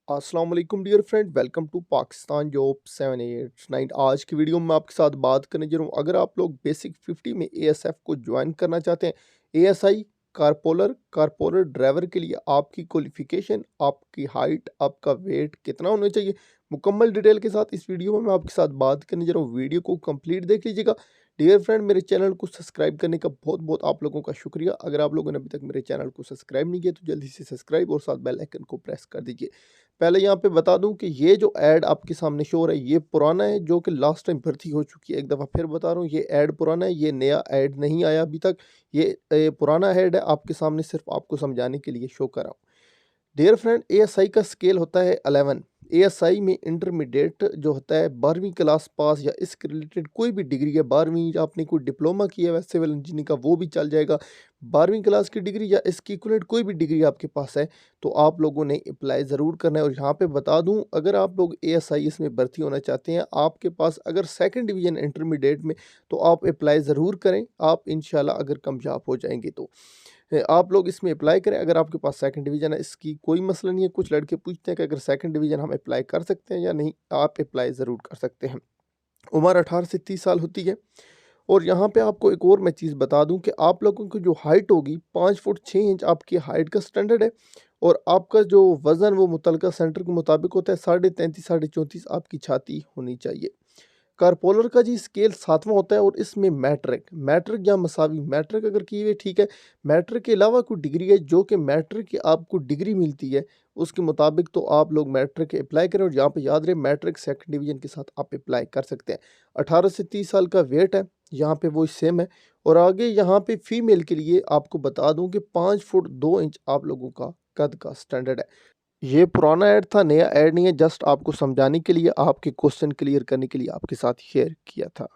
अस्सलाम वालेकुम dear friend, welcome to Pakistan job 789। आज की वीडियो में आपके साथ बात करने जा रहा हूँ। अगर आप लोग बेसिक 50 में एएसएफ को ज्वाइन करना चाहते हैं, एएसआई कारपोलर ड्राइवर के लिए आपकी क्वालिफिकेशन, आपकी हाइट, आपका वेट कितना होना चाहिए, मुकम्मल डिटेल के साथ इस वीडियो में मैं आपके साथ बात करने जा रहा हूँ। वीडियो को कंप्लीट देख लीजिएगा। डियर फ्रेंड, मेरे चैनल को सब्सक्राइब करने का बहुत बहुत आप लोगों का शुक्रिया। अगर आप लोगों ने अभी तक मेरे चैनल को सब्सक्राइब नहीं किया तो जल्दी से सब्सक्राइब और साथ बेल आइकन को प्रेस कर दीजिए। पहले यहाँ पे बता दूं कि ये जो ऐड आपके सामने शो हो रहा है ये पुराना है, जो कि लास्ट टाइम भर्ती हो चुकी है। एक दफ़ा फिर बता रहा हूँ, ये ऐड पुराना है, ये नया ऐड नहीं आया अभी तक। ये पुराना ऐड है, आपके सामने सिर्फ आपको समझाने के लिए शो कर रहा हूँ। डियर फ्रेंड, एएसआई का स्केल होता है 11। एएसआई में इंटरमीडिएट जो होता है 12वीं क्लास पास या इसके रिलेटेड कोई भी डिग्री है, 12वीं या आपने कोई डिप्लोमा किया है सिविल इंजीनियरिंग का वो भी चल जाएगा। 12वीं क्लास की डिग्री या इसकी इक्विवेलेंट कोई भी डिग्री आपके पास है तो आप लोगों ने अप्लाई ज़रूर करना है। और यहाँ पे बता दूँ, अगर आप लोग एएसआई इसमें भर्ती होना चाहते हैं, आपके पास अगर सेकंड डिवीज़न इंटरमीडिएट में, तो आप अप्लाई ज़रूर करें। आप इंशाल्लाह अगर कामयाब हो जाएंगे तो आप लोग इसमें अप्लाई करें। अगर आपके पास सेकंड डिवीज़न है, इसकी कोई मसला नहीं है। कुछ लड़के पूछते हैं कि अगर सेकंड डिवीज़न हम अप्लाई कर सकते हैं या नहीं, आप अप्लाई ज़रूर कर सकते हैं। उम्र 18 से 30 साल होती है। और यहाँ पे आपको एक और मैं चीज़ बता दूं कि आप लोगों की जो हाइट होगी 5 फुट 6 इंच आपकी हाइट का स्टैंडर्ड है। और आपका जो वज़न वो मुतलका सेंटर के मुताबिक होता है, 33.5 साढ़े 34 आपकी छाती होनी चाहिए। कारपोलर का जी स्केल 7वां होता है और इसमें मैट्रिक या मसावी मैट्रिक अगर की हुई ठीक है। मैट्रिक के अलावा कोई डिग्री है जो कि मैट्रिक की आपको डिग्री मिलती है, उसके मुताबिक तो आप लोग मैट्रिक अप्लाई करें। और यहाँ पे याद रहे, मैट्रिक सेकंड डिवीजन के साथ आप अप्लाई कर सकते हैं। 18 से 30 साल का वेट है, यहाँ पे वो सेम है। और आगे यहाँ पे फीमेल के लिए आपको बता दूं कि 5 फुट 2 इंच आप लोगों का कद का स्टैंडर्ड है। ये पुराना ऐड था, नया ऐड नहीं है। जस्ट आपको समझाने के लिए, आपके क्वेश्चन क्लियर करने के लिए आपके साथ शेयर किया था।